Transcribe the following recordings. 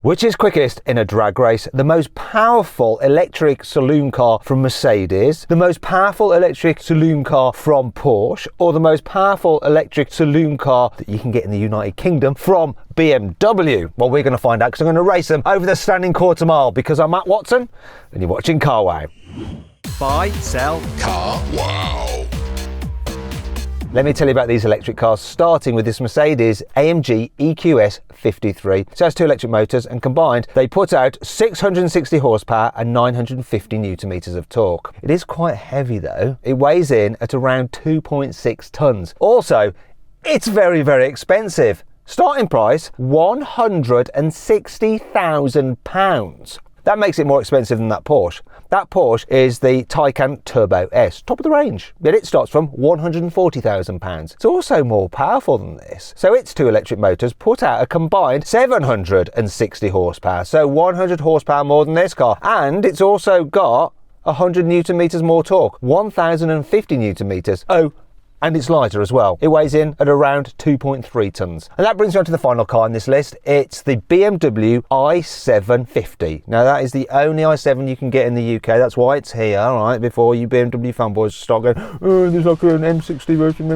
Which is quickest in a drag race? The most powerful electric saloon car from Mercedes, the most powerful electric saloon car from Porsche, or the most powerful electric saloon car that you can get in the United Kingdom from BMW? Well, we're going to find out because I'm going to race them over the standing quarter mile because I'm Matt Watson and you're watching Carwow. Buy, sell, Carwow. Let me tell you about these electric cars, starting with this Mercedes AMG EQS 53. So it has two electric motors and combined they put out 660 horsepower and 950 newton meters of torque. It is quite heavy though. It weighs in at around 2.6 tons. Also, it's very, very expensive. Starting price, £160,000. That makes it more expensive than that Porsche. That Porsche is the Taycan Turbo S, top of the range, yet it starts from £140,000. It's also more powerful than this. So its two electric motors put out a combined 760 horsepower, so 100 horsepower more than this car. And it's also got 100 newton meters more torque, 1,050 newton meters. Oh, and it's lighter as well. It weighs in at around 2.3 tons. And that brings me on to the final car in this list. It's the BMW i750. Now that is the only i7 you can get in the UK. That's why it's here, all right, before you BMW fanboys start going, oh, there's like an M60 version.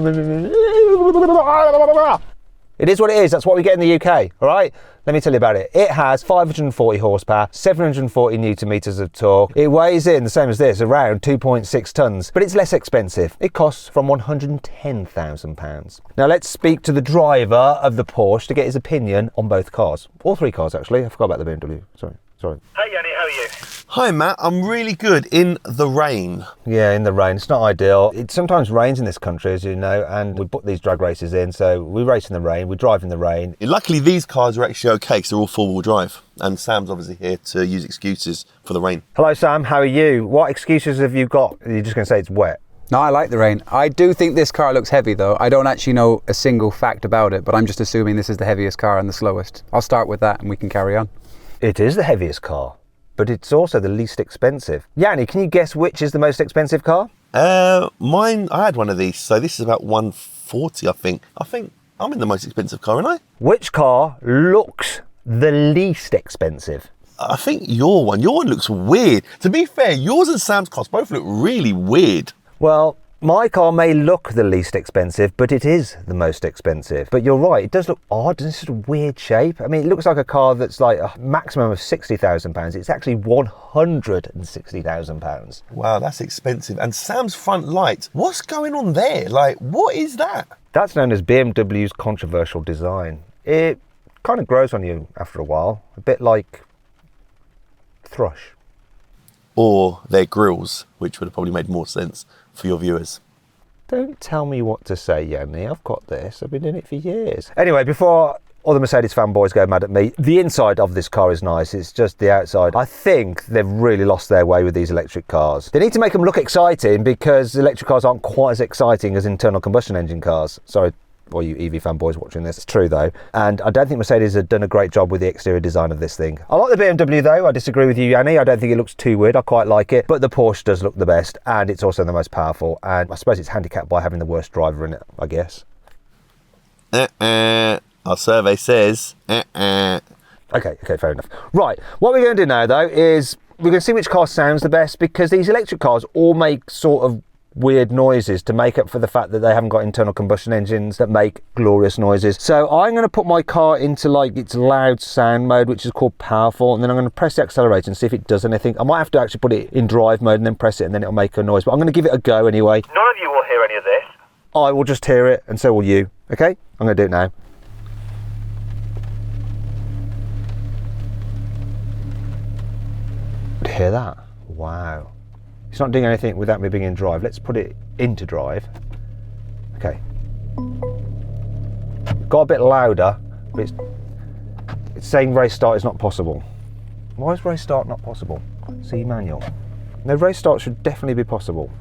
It is what it is. That's what we get in the UK, all right? Let me tell you about it. It has 540 horsepower, 740 newton meters of torque. It weighs in, the same as this, around 2.6 tons, but it's less expensive. It costs from £110,000. Now let's speak to the driver of the Porsche to get his opinion on both cars. All three cars, actually. I forgot about the BMW. Sorry. Hey Yianni, how are you? Hi Matt, I'm really good in the rain. Yeah, in the rain. It's not ideal. It sometimes rains in this country, as you know, and we put these drag races in, so we race in the rain, we drive in the rain. Luckily these cars are actually okay because they're all four-wheel drive, and Sam's obviously here to use excuses for the rain. Hello Sam, how are you? What excuses have you got? Are you just going to say it's wet? No, I like the rain. I do think this car looks heavy though. I don't actually know a single fact about it, but I'm just assuming this is the heaviest car and the slowest. I'll start with that and we can carry on. It is the heaviest car, but it's also the least expensive. Yianni, can you guess which is the most expensive car? Mine, I had one of these, so this is about 140, I think. I think I'm in the most expensive car, aren't I? Which car looks the least expensive? I think your one looks weird. To be fair, yours and Sam's cars both look really weird. Well, my car may look the least expensive, but it is the most expensive. But you're right, it does look odd. It's just a weird shape. I mean, it looks like a car that's like a maximum of £60,000. It's actually £160,000. Wow, that's expensive. And Sam's front light, what's going on there? Like, what is that? That's known as BMW's controversial design. It kind of grows on you after a while, a bit like thrush. Or their grills, which would have probably made more sense for your viewers. Don't tell me what to say, Yianni. I've got this. I've been doing it for years. Anyway, before all the Mercedes fanboys go mad at me, the inside of this car is nice. It's just the outside. I think they've really lost their way with these electric cars. They need to make them look exciting because electric cars aren't quite as exciting as internal combustion engine cars. Sorry, all you EV fanboys watching this. It's true though. And I don't think Mercedes have done a great job with the exterior design of this thing. I like the BMW though. I disagree with you, Yianni. I don't think it looks too weird. I quite like it. But the Porsche does look the best and it's also the most powerful. And I suppose it's handicapped by having the worst driver in it, I guess. Our survey says Okay, fair enough. Right, what we're going to do now though is we're going to see which car sounds the best because these electric cars all make sort of weird noises to make up for the fact that they haven't got internal combustion engines that make glorious noises. So I'm going to put my car into like its loud sound mode, which is called powerful, and then I'm going to press the accelerator and see if it does anything. I might have to actually put it in drive mode and then press it and then it'll make a noise, but I'm going to give it a go anyway. None of you will hear any of this. I will just hear it and so will you. Okay, I'm going to do it now. Hear that? Wow. It's not doing anything without me being in drive. Let's put it into drive. Okay. Got a bit louder, but it's saying race start is not possible. Why is race start not possible? See manual. No, race start should definitely be possible.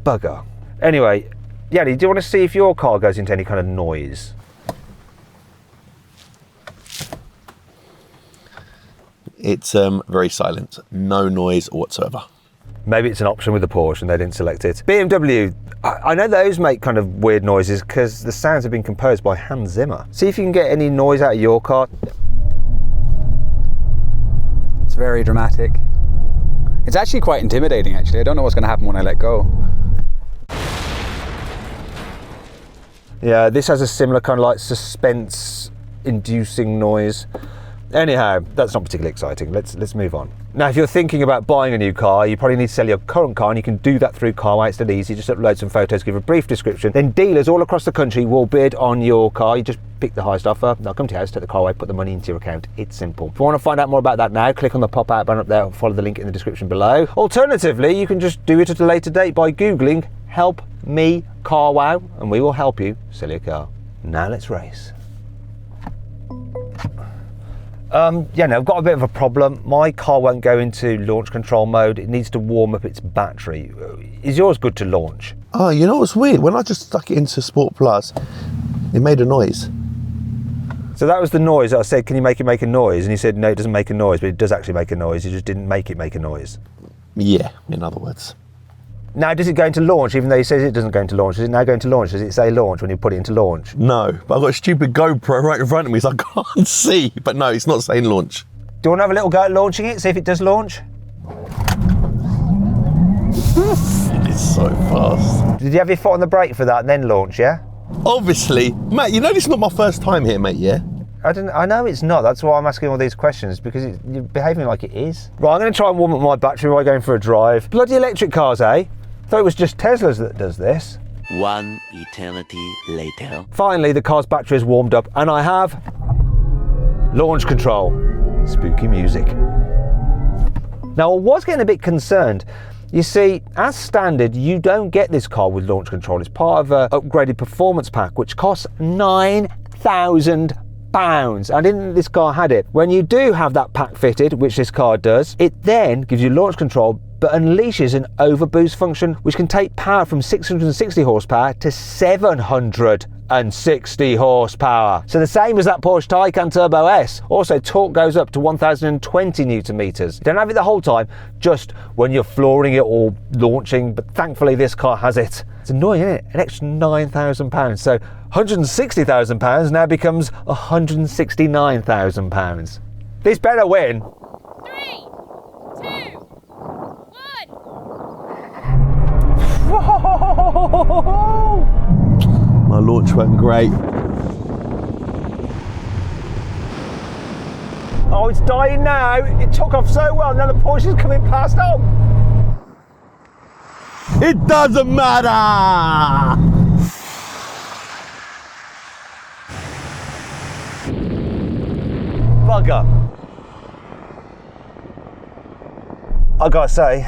Bugger. Anyway, Yianni, do you want to see if your car goes into any kind of noise? it's very silent. No noise whatsoever. Maybe it's an option with the Porsche and they didn't select it. BMW, I know those make kind of weird noises because the sounds have been composed by Hans Zimmer. See if you can get any noise out of your car. very dramatic. It's actually quite intimidating, actually. I don't know what's going to happen when I let go. Yeah, this has a similar kind of like suspense-inducing noise. Anyhow, that's not particularly exciting. Let's move on. Now, if you're thinking about buying a new car, you probably need to sell your current car, and you can do that through Carwow. It's dead easy. Just upload some photos, give a brief description. Then dealers all across the country will bid on your car. You just pick the highest offer. They'll come to your house, take the car away, put the money into your account. It's simple. If you want to find out more about that now, click on the pop-out button up there, or follow the link in the description below. Alternatively, you can just do it at a later date by Googling "Help Me Carwow," and we will help you sell your car. Now let's race. Yeah, no, I've got a bit of a problem. My car won't go into launch control mode. It needs to warm up its battery. Is yours good to launch? Oh, you know what's weird? When I just stuck it into Sport Plus, it made a noise. So that was the noise. I said, can you make it make a noise? And he said, no, it doesn't make a noise, but it does actually make a noise. You just didn't make it make a noise. Yeah, in other words. Now, does it go into launch, even though he says it doesn't go into launch? Is it now going to launch? Does it say launch when you put it into launch? No, but I've got a stupid GoPro right in front of me, so I can't see. But no, it's not saying launch. Do you want to have a little go at launching it, see if it does launch? It's so fast. Did you have your foot on the brake for that and then launch, yeah? Obviously. Mate, you know this is not my first time here, mate, yeah? I know it's not. That's why I'm asking all these questions, because you're behaving like it is. Right, I'm going to try and warm up my battery while going for a drive. Bloody electric cars, eh? Thought it was just Teslas that does this. One eternity later. Finally, the car's battery is warmed up, and I have launch control. Spooky music. Now, I was getting a bit concerned. You see, as standard, you don't get this car with launch control. It's part of an upgraded performance pack, which costs £9,000. I didn't think this car had it. When you do have that pack fitted, which this car does, it then gives you launch control, but unleashes an overboost function, which can take power from 660 horsepower to 760 horsepower. So the same as that Porsche Taycan Turbo S. Also, torque goes up to 1,020 Newton meters. You don't have it the whole time, just when you're flooring it or launching, but thankfully this car has it. It's annoying, isn't it? An extra £9,000. So £160,000 now becomes £169,000. This better win. 3, 2, 1. Whoa! My launch went great. Oh, it's dying now. It took off so well. Now the Porsche is coming past. Oh! It doesn't matter! Bugger. I gotta say,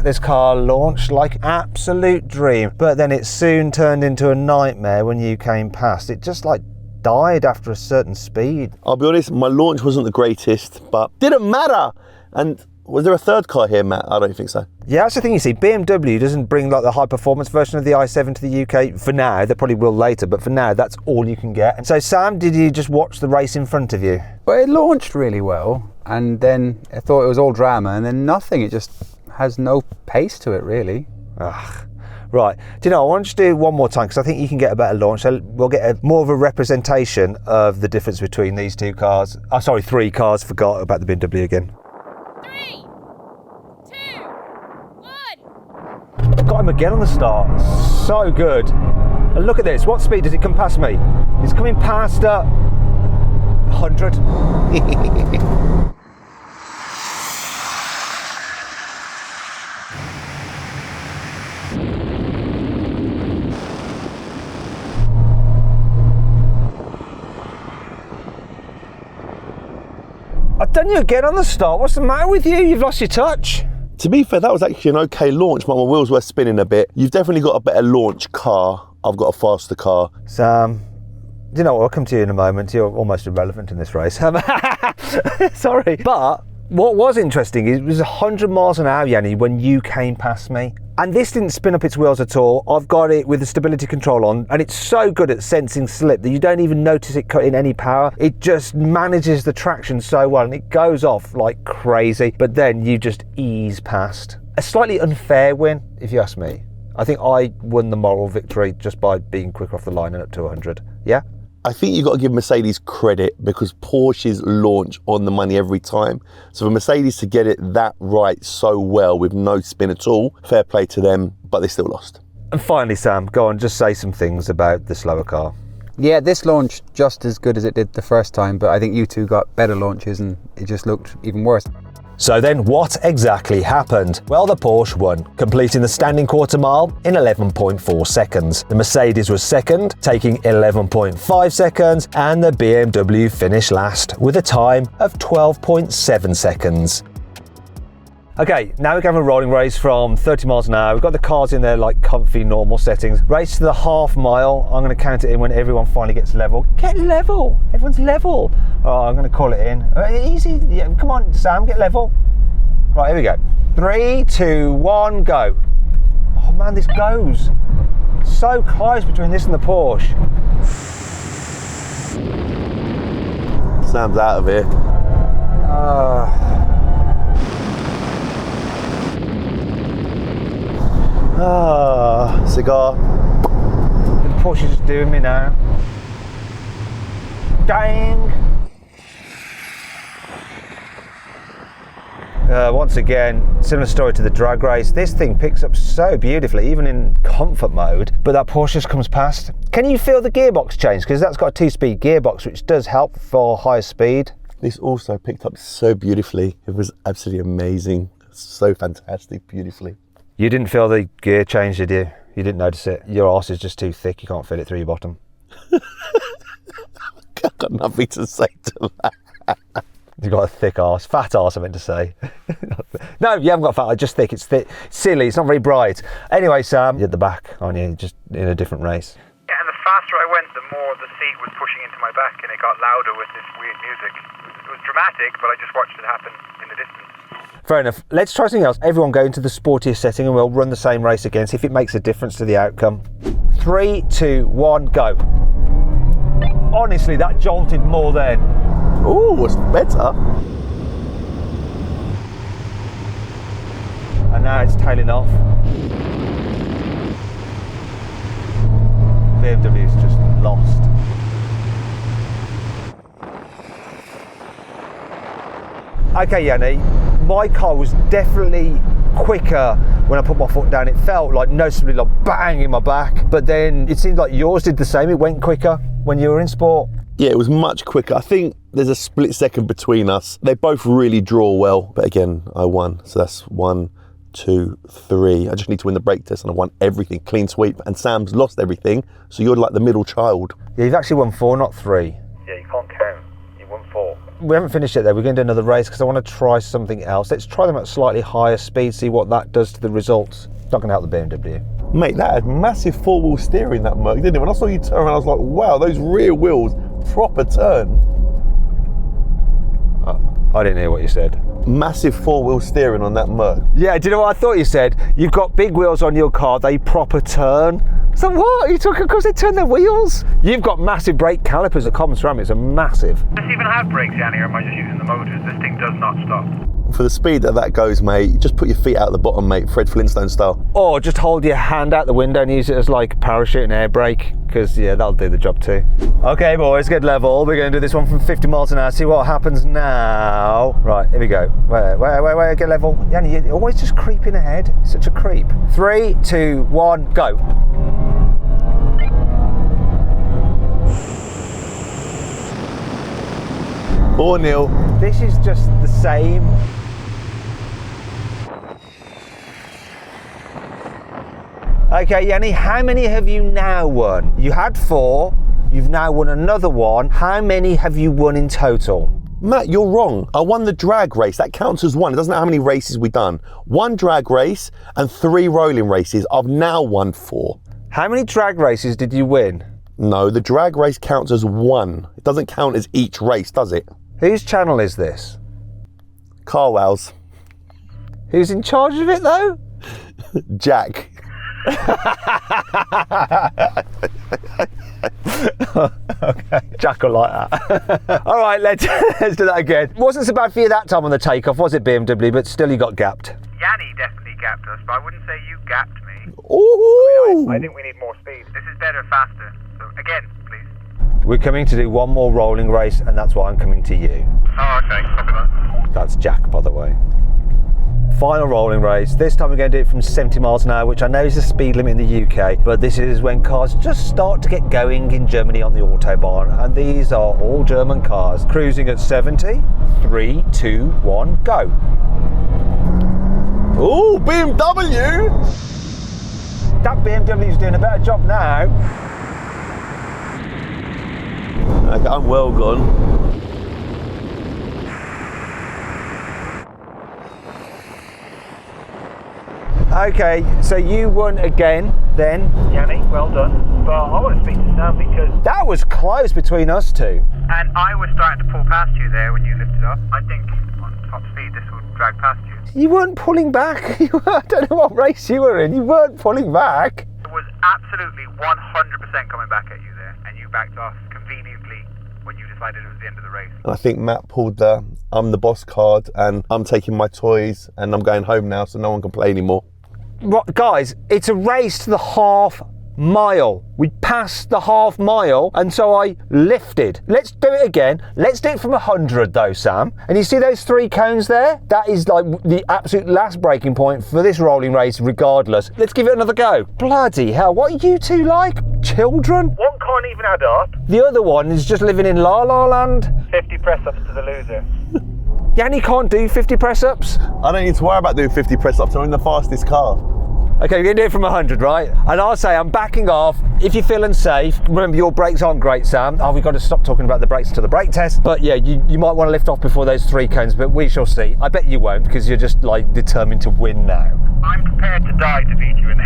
this car launched like an absolute dream, but then it soon turned into a nightmare when you came past. It just like died after a certain speed. I'll be honest, my launch wasn't the greatest, but didn't matter. And was there a third car here, Matt? I don't think so. Yeah, that's the thing, you see, BMW doesn't bring like the high performance version of the i7 to the UK for now. They probably will later, but for now, that's all you can get. And so, Sam, did you just watch the race in front of you? Well, it launched really well, and then I thought it was all drama, and then nothing. It just has no pace to it, really. Ugh. Right, do you know, I want to do one more time because I think you can get a better launch. So we'll get more of a representation of the difference between these two cars. Oh, sorry, three cars. Forgot about the BMW again. 3, 2, 1. Got him again on the start. So good. And look at this. What speed does it come past me? It's coming past 100. I've done you again on the start. What's the matter with you? You've lost your touch. To be fair, that was actually an okay launch, but my wheels were spinning a bit. You've definitely got a better launch car. I've got a faster car. Sam, do you know what? I'll come to you in a moment. You're almost irrelevant in this race. Sorry. But what was interesting is it was 100 miles an hour, Yianni, when you came past me. And this didn't spin up its wheels at all. I've got it with the stability control on, and it's so good at sensing slip that you don't even notice it cutting any power. It just manages the traction so well, and it goes off like crazy, but then you just ease past. A slightly unfair win, if you ask me. I think I won the moral victory just by being quicker off the line and up to 100. Yeah? I think you've got to give Mercedes credit because Porsches launch on the money every time. So for Mercedes to get it that right so well with no spin at all, fair play to them, but they still lost. And finally, Sam, go on, just say some things about the slower car. Yeah, this launched just as good as it did the first time, but I think you two got better launches and it just looked even worse. So then what exactly happened? Well, the Porsche won, completing the standing quarter mile in 11.4 seconds. The Mercedes was second, taking 11.5 seconds, and the BMW finished last with a time of 12.7 seconds. Okay, now we're going to have a rolling race from 30 miles an hour. We've got the cars in their like comfy normal settings. Race to the half mile. I'm going to count it in when everyone finally gets level. Get level! Everyone's level. Oh, I'm going to call it in. Easy. Yeah, come on, Sam, get level. Right, here we go. 3, 2, 1, go. Oh man, this goes. So close between this and the Porsche. Sam's out of here. Cigar. The Porsche is just doing me now. Dang! Once again, similar story to the drag race. This thing picks up so beautifully, even in comfort mode, but that Porsche just comes past. Can you feel the gearbox change? Because that's got a 2-speed gearbox, which does help for higher speed. This also picked up so beautifully. It was absolutely amazing. So fantastic, beautifully. You didn't feel the gear change, did you? You didn't notice it? Your arse is just too thick, you can't fit it through your bottom. I've got nothing to say to that. You've got a thick arse, fat arse I meant to say. No, you haven't got fat, just thick, it's thick. Silly, it's not very bright. Anyway, Sam, you're at the back, aren't you? Just in a different race. Yeah, and the faster I went, the more the seat was pushing into my back and it got louder with this weird music. It was dramatic, but I just watched it happen in the distance. Fair enough. Let's try something else. Everyone go into the sportiest setting and we'll run the same race again, see if it makes a difference to the outcome. 3, 2, 1, go. Honestly, that jolted more then. Ooh, it's better. And now it's tailing off. BMW's just lost. Okay, Yianni, my car was definitely quicker when I put my foot down. It felt like noticeably like bang in my back, but then it seemed like yours did the same. It went quicker when you were in sport. Yeah, it was much quicker. I think there's a split second between us. They both really draw well, but again, I won. So that's 1, 2, 3. I just need to win the brake test and I won everything, clean sweep. And Sam's lost everything, so you're like the middle child. Yeah, you've actually won 4, not 3. Yeah, you can't count. You won 4. We haven't finished it though. We're going to do another race because I want to try something else. Let's try them at slightly higher speed, see what that does to the results. It's not going to help the BMW. Mate, that had massive four-wheel steering, that Merc, didn't it? When I saw you turn around, I was like, wow, those rear wheels, proper turn. I didn't hear what you said. Massive four-wheel steering on that Merc. Yeah, do you know what I thought you said? You've got big wheels on your car, they proper turn. So what? Are you talking because they turn their wheels? You've got massive brake calipers. The common ceramics are massive. Does this even have brakes, Yianni, or am I just using the motors? This thing does not stop. For the speed that goes, mate, just put your feet out the bottom, mate, Fred Flintstone style. Or just hold your hand out the window and use it as like parachute and air brake, because yeah, that'll do the job too. Okay boys, get level. We're going to do this one from 50 miles an hour, see what happens now. Right, here we go. Wait, get level. Yianni, you're always just creeping ahead. Such a creep. 3, 2, 1, go. Or nil. This is just the same. Okay, Yianni, how many have you now won? You had 4, you've now won another one. How many have you won in total? Matt, you're wrong. I won the drag race. That counts as one. It doesn't know how many races we've done. 1 drag race and 3 rolling races. I've now won 4. How many drag races did you win? No, the drag race counts as 1. It doesn't count as each race, does it? Whose channel is this? Carwow's. Who's in charge of it though? Jack. Okay, Jack will like that. All right, let's do that again. Wasn't so bad for you that time on the takeoff, was it, BMW? But still you got gapped. Yianni definitely gapped us, but I wouldn't say you gapped me. Ooh. I think we need more speed. This is better, faster. So again, please. We're coming to do one more rolling race, and that's why I'm coming to you. Oh, okay. Copy that. That's Jack, by the way. Final rolling race. This time we're going to do it from 70 miles an hour, which I know is the speed limit in the UK, but this is when cars just start to get going in Germany on the Autobahn, and these are all German cars cruising at 70. 3, 2, 1, go. Ooh, BMW! That BMW's doing a better job now. Okay, I'm well gone. Okay, so you won again then. Yianni, well done. But I want to speak to Sam because... That was close between us two. And I was starting to pull past you there when you lifted up. I think on top speed this would drag past you. You weren't pulling back. I don't know what race you were in. You weren't pulling back. It was absolutely 100% coming back at you there, and you backed off conveniently when you decided it was the end of the race. And I think Matt pulled the I'm the boss card, and I'm taking my toys and I'm going home now, so no one can play anymore. Right, guys, it's a race to the half mile. We passed the half mile, and so I lifted. Let's do it again. Let's do it from 100 though, Sam. And you see those 3 cones there? That is like the absolute last breaking point for this rolling race regardless. Let's give it another go. Bloody hell, what are you two like? Children? One can't even add up. The other one is just living in La La Land. 50 press-ups to the loser. Yanni can't do 50 press-ups. I don't need to worry about doing 50 press-ups, I'm in the fastest car. Okay, we're going to do it from 100, right? And I'll say I'm backing off. If you're feeling safe, remember your brakes aren't great, Sam. Oh, we've got to stop talking about the brakes to the brake test. But yeah, you might want to lift off before those 3 cones, but we shall see. I bet you won't, because you're just like determined to win now. I'm prepared to die to beat you in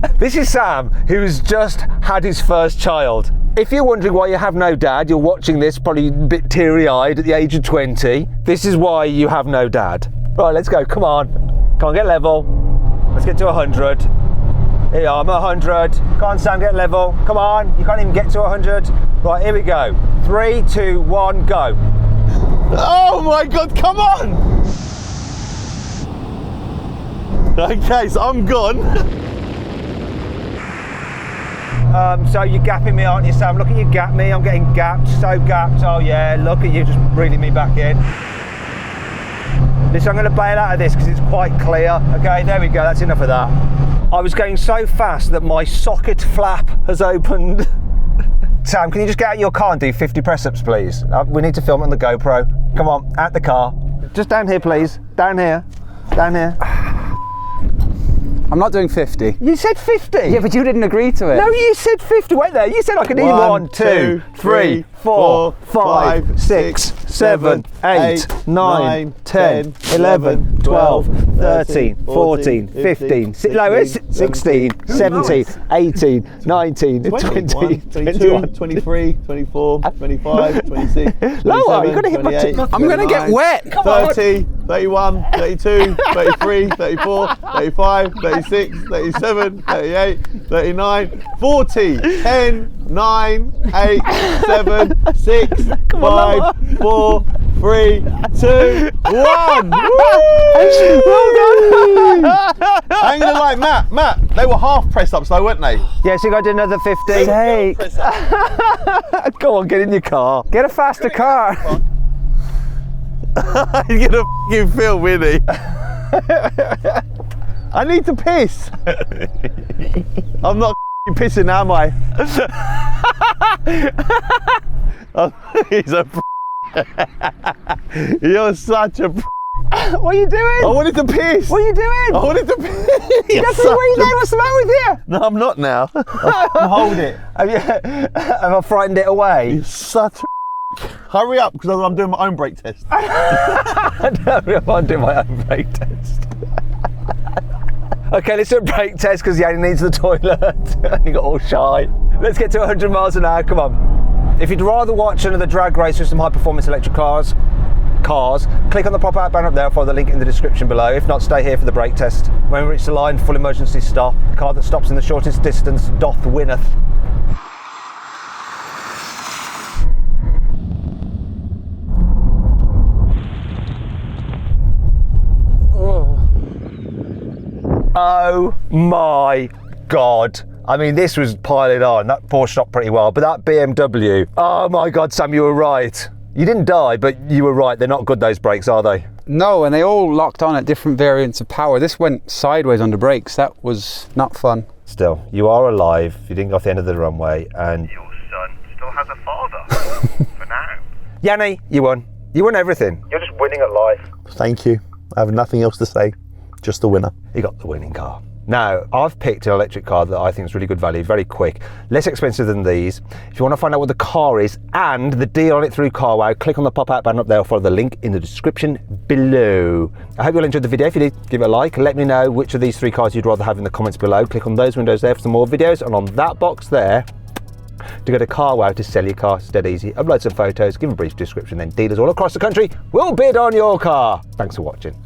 this. This is Sam, who's just had his first child. If you're wondering why you have no dad, you're watching this probably a bit teary-eyed at the age of 20. This is why you have no dad. Right, let's go, come on. Come on, get level. Let's get to 100. Here you are, I'm at 100. Come on, Sam, get level. Come on, you can't even get to 100. Right, here we go. 3, 2, 1, go. Oh my God, come on! Okay, so I'm gone. So you're gapping me, aren't you, Sam? Look at you gap me, I'm getting gapped, so gapped. Oh yeah, look at you just reeling me back in. Listen, I'm going to bail out of this because it's quite clear. Okay, there we go, that's enough of that. I was going so fast that my socket flap has opened. Sam, can you just get out of your car and do 50 press-ups, please? We need to film it on the GoPro. Come on, out the car. Just down here, please. Down here. Down here. I'm not doing 50. You said 50? Yeah, but you didn't agree to it. No, you said 50. Wait there. You said I could do 1, 2, 3, 4, 5, 6, 7, 8, 9, 10, 11, 12, 13, 14, 15, 16, 17, 18, 19, 20, 21, 23, 24, 25, 26, 27, Lower, you've got to hit my 28, I'm going to get wet. Come on. 30, 31, 32, 33, 34, 35, 36, 37, 38, 39, 40, 10, 9, 8, 7, 6, 5, 4, 3, 2, 1. Well done. I'm gonna like Matt, they were half press ups though, weren't they? Yeah, so you got to do another 50. Go on, get in your car. Get a faster car. You're gonna f***ing film, Winnie. I need to piss. I'm not f***ing pissing now, am I? He's a You're such a What are you doing? I wanted to piss. What are you doing? I wanted to piss. You have to wait there. What's the matter with you? No, I'm not now. Hold it. Have I frightened it away? You're such a Hurry up, because I'm doing my own brake test. I'm doing my own brake test. Okay, let's do a brake test because Yianni needs the toilet and he got all shy. Let's get to 100 miles an hour, come on. If you'd rather watch another drag race with some high performance electric cars, click on the pop-out banner up there, follow the link in the description below. If not, stay here for the brake test. When we reach the line, full emergency stop. The car that stops in the shortest distance doth winneth. Oh my God. I mean, this was piling on. That Porsche stopped pretty well, but that BMW, oh my God, Sam, you were right. You didn't die, but you were right. They're not good, those brakes, are they? No, and they all locked on at different variants of power. This went sideways under brakes. That was not fun. Still, you are alive. You didn't go off the end of the runway, and Your son still has a father. For now. Yianni, you won. You won everything. You're just winning at life. Thank you. I have nothing else to say. Just the winner. You got the winning car. Now, I've picked an electric car that I think is really good value, very quick, less expensive than these. If you want to find out what the car is and the deal on it through CarWow, click on the pop-out button up there or follow the link in the description below. I hope you all enjoyed the video. If you did, give it a like. Let me know which of these 3 cars you'd rather have in the comments below. Click on those windows there for some more videos, and on that box there to go to CarWow to sell your car. It's dead easy. Upload some photos, give a brief description, then dealers all across the country will bid on your car. Thanks for watching.